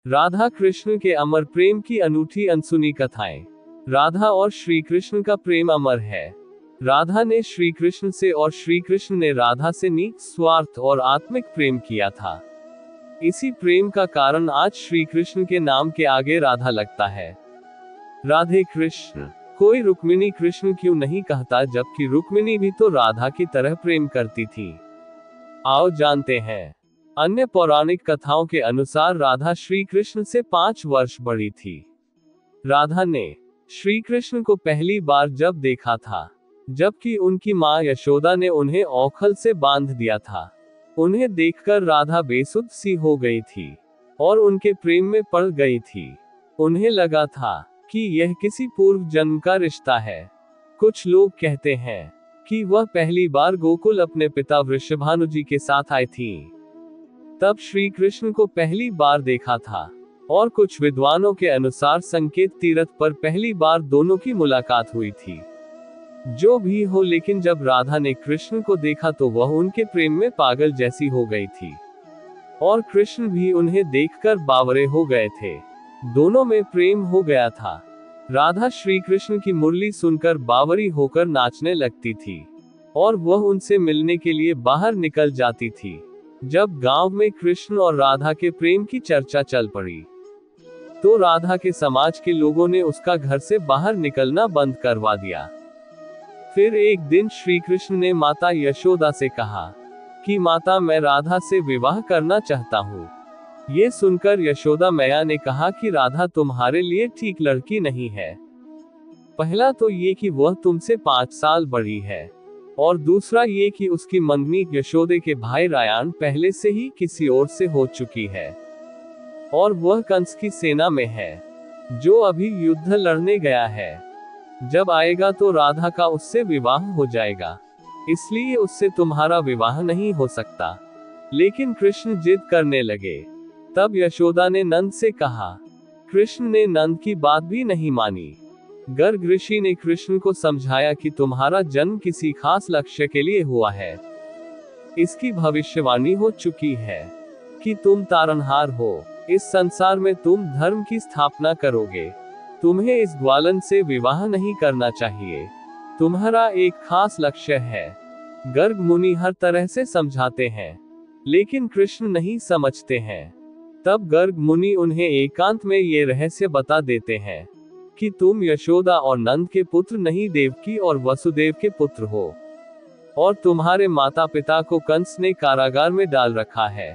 राधा कृष्ण के अमर प्रेम की अनूठी अनसुनी कथाएं। राधा और श्री कृष्ण का प्रेम अमर है। राधा ने श्री कृष्ण से और श्री कृष्ण ने राधा से निस्वार्थ और आत्मिक प्रेम किया था। इसी प्रेम का कारण आज श्री कृष्ण के नाम के आगे राधा लगता है। राधे कृष्ण। कोई रुक्मिणी कृष्ण क्यों नहीं कहता, जबकि रुक्मिणी भी तो राधा की तरह प्रेम करती थी। आओ जानते हैं। अन्य पौराणिक कथाओं के अनुसार राधा श्री कृष्ण से 5 वर्ष बड़ी थी। राधा ने श्री कृष्ण को पहली बार जब देखा था, जबकि उनकी मां यशोदा ने उन्हें औखल से बांध दिया था। उन्हें देखकर राधा बेसुध सी हो गई थी और उनके प्रेम में पड़ गई थी। उन्हें लगा था कि यह किसी पूर्व जन्म का रिश्ता है। कुछ लोग कहते हैं कि वह पहली बार गोकुल अपने पिता वृषभानु जी के साथ आई थी, तब श्री कृष्ण को पहली बार देखा था। और कुछ विद्वानों के अनुसार संकेत तीर्थ पर पहली बार दोनों की मुलाकात हुई थी। जो भी हो, लेकिन जब राधा ने कृष्ण को देखा तो वह उनके प्रेम में पागल जैसी हो गई थी और कृष्ण भी उन्हें देखकर बावरे हो गए थे। दोनों में प्रेम हो गया था। राधा श्री कृष्ण की मुरली सुनकर बावरी होकर नाचने लगती थी और वह उनसे मिलने के लिए बाहर निकल जाती थी। जब गांव में कृष्ण और राधा के प्रेम की चर्चा चल पड़ी, तो राधा के समाज के लोगों ने उसका घर से बाहर निकलना बंद करवा दिया। फिर एक दिन श्री कृष्ण ने माता यशोदा से कहा कि माता, मैं राधा से विवाह करना चाहता हूँ। ये सुनकर यशोदा मैया ने कहा कि राधा तुम्हारे लिए ठीक लड़की नहीं है। पहला तो ये कि वह तुमसे 5 साल बड़ी है, और दूसरा ये कि उसकी मंगनी यशोदे के भाई रायान पहले से ही किसी और से हो चुकी है, और वह कंस की सेना में है, जो अभी युद्ध लड़ने गया है। जब आएगा तो राधा का उससे विवाह हो जाएगा, इसलिए उससे तुम्हारा विवाह नहीं हो सकता। लेकिन कृष्ण जिद करने लगे। तब यशोदा ने नंद से कहा। कृष्ण ने नंद की बात भी नहीं मानी। गर्ग ऋषि ने कृष्ण को समझाया कि तुम्हारा जन्म किसी खास लक्ष्य के लिए हुआ है। इसकी भविष्यवाणी हो चुकी है कि तुम तारनहार हो। इस संसार में तुम धर्म की स्थापना करोगे। तुम्हें इस ग्वालन से विवाह नहीं करना चाहिए। तुम्हारा एक खास लक्ष्य है। गर्ग मुनि हर तरह से समझाते हैं, लेकिन कृष्ण नहीं समझते हैं। तब गर्ग मुनि उन्हें एकांत में ये रहस्य बता देते हैं कि तुम यशोदा और नंद के पुत्र नहीं, देवकी और वसुदेव के पुत्र हो, और तुम्हारे माता पिता को कंस ने कारागार में डाल रखा है।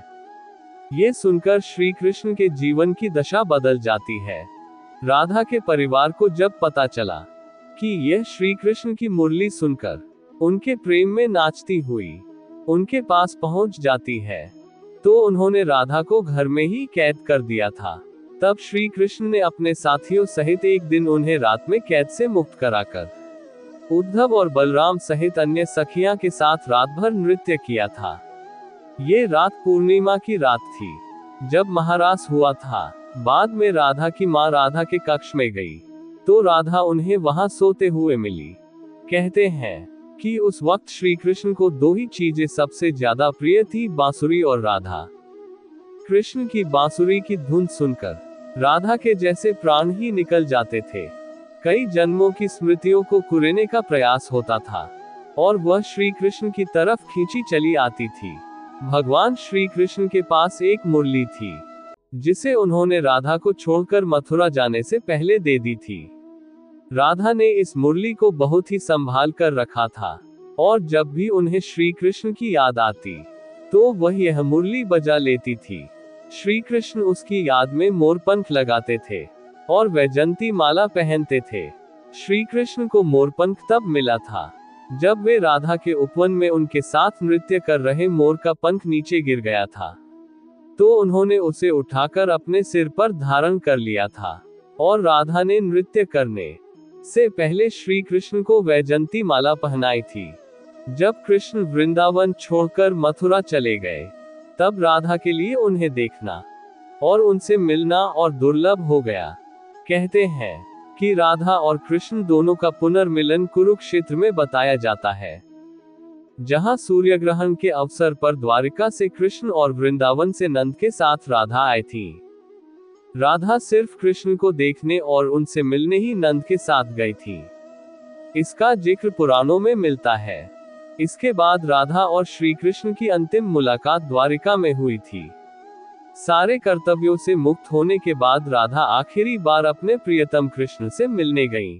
ये सुनकर श्री कृष्ण के जीवन की दशा बदल जाती है। राधा के परिवार को जब पता चला कि यह श्री कृष्ण की मुरली सुनकर उनके प्रेम में नाचती हुई उनके पास पहुंच जाती है, तो उन्होंने राधा को घर में ही कैद कर दिया था। तब श्री कृष्ण ने अपने साथियों सहित एक दिन उन्हें रात में कैद से मुक्त कराकर उद्धव और बलराम सहित अन्य सखियां के साथ रात भर नृत्य किया था। ये रात पूर्णिमा की रात थी, जब महारास हुआ था। बाद में राधा की मां राधा के कक्ष में गई, तो राधा उन्हें वहां सोते हुए मिली। कहते हैं कि उस वक्त श्री कृष्ण को 2 ही चीजें सबसे ज्यादा प्रिय थी, बांसुरी और राधा। कृष्ण की बांसुरी की धुन सुनकर राधा के जैसे प्राण ही निकल जाते थे। कई जन्मों की स्मृतियों को कुरेने का प्रयास होता था और वह श्री कृष्ण की तरफ खींची चली आती थी। भगवान श्री कृष्ण के पास एक मुरली थी, जिसे उन्होंने राधा को छोड़कर मथुरा जाने से पहले दे दी थी। राधा ने इस मुरली को बहुत ही संभाल कर रखा था, और जब भी उन्हें श्री कृष्ण की याद आती, तो वह यह मुरली बजा लेती थी। श्री कृष्ण उसकी याद में मोरपंख लगाते थे और वैजंती माला पहनते थे। श्री कृष्ण को मोरपंख तब मिला था जब वे राधा के उपवन में उनके साथ नृत्य कर रहे मोर का पंख नीचे गिर गया था, तो उन्होंने उसे उठाकर अपने सिर पर धारण कर लिया था, और राधा ने नृत्य करने से पहले श्री कृष्ण को वैजंती माला पहनाई थी। जब कृष्ण वृंदावन छोड़कर मथुरा चले गए, तब राधा के लिए उन्हें देखना और उनसे मिलना और दुर्लभ हो गया। कहते हैं कि राधा और कृष्ण दोनों का पुनर्मिलन कुरुक्षेत्र में बताया जाता है, जहां सूर्यग्रहण के अवसर पर द्वारिका से कृष्ण और वृंदावन से नंद के साथ राधा आई थी। राधा सिर्फ कृष्ण को देखने और उनसे मिलने ही नंद के साथ गई थी। इसका जिक्र पुराणों में मिलता है। इसके बाद राधा और श्री कृष्ण की अंतिम मुलाकात द्वारिका में हुई थी। सारे कर्तव्यों से मुक्त होने के बाद राधा आखिरी बार अपने प्रियतम कृष्ण से मिलने गईं।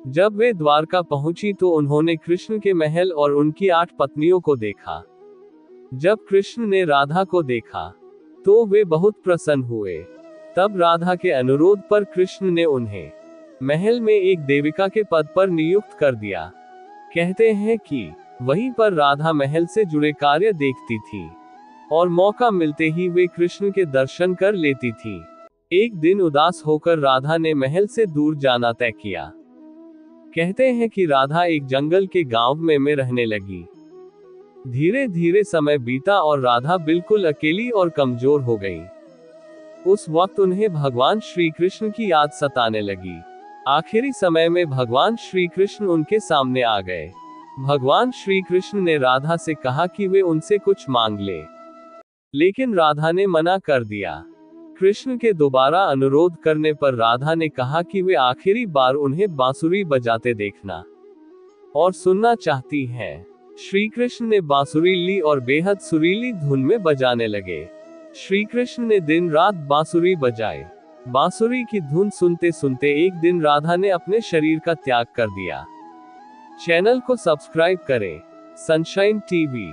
जब वे द्वारका पहुंची तो उन्होंने कृष्ण के महल और उनकी 8 पत्नियों को देखा। जब कृष्ण ने राधा को देखा तो वे बहुत प्रसन्न हुए। तब राधा के अनुरोध पर कृष्ण ने उन्हें महल में एक देविका के पद पर नियुक्त कर दिया। कहते हैं कि वहीं पर राधा महल से जुड़े कार्य देखती थी और मौका मिलते ही वे कृष्ण के दर्शन कर लेती थी। एक दिन उदास होकर राधा ने महल से दूर जाना तय किया। कहते हैं कि राधा एक जंगल के गांव में रहने लगी। धीरे धीरे समय बीता और राधा बिल्कुल अकेली और कमजोर हो गई। उस वक्त उन्हें भगवान श्री कृष्ण की याद सताने लगी। आखिरी समय में भगवान श्री कृष्ण उनके सामने आ गए। भगवान श्री कृष्ण ने राधा से कहा कि वे उनसे कुछ मांग ले, लेकिन राधा ने मना कर दिया। कृष्ण के दोबारा अनुरोध करने पर राधा ने कहा कि वे आखिरी बार उन्हें बांसुरी बजाते देखना और सुनना चाहती हैं। श्री कृष्ण ने बांसुरी ली और बेहद सुरीली धुन में बजाने लगे। श्री कृष्ण ने दिन रात बांसुरी बजाई। बांसुरी की धुन सुनते सुनते एक दिन राधा ने अपने शरीर का त्याग कर दिया। चैनल को सब्सक्राइब करें। Sunshine TV.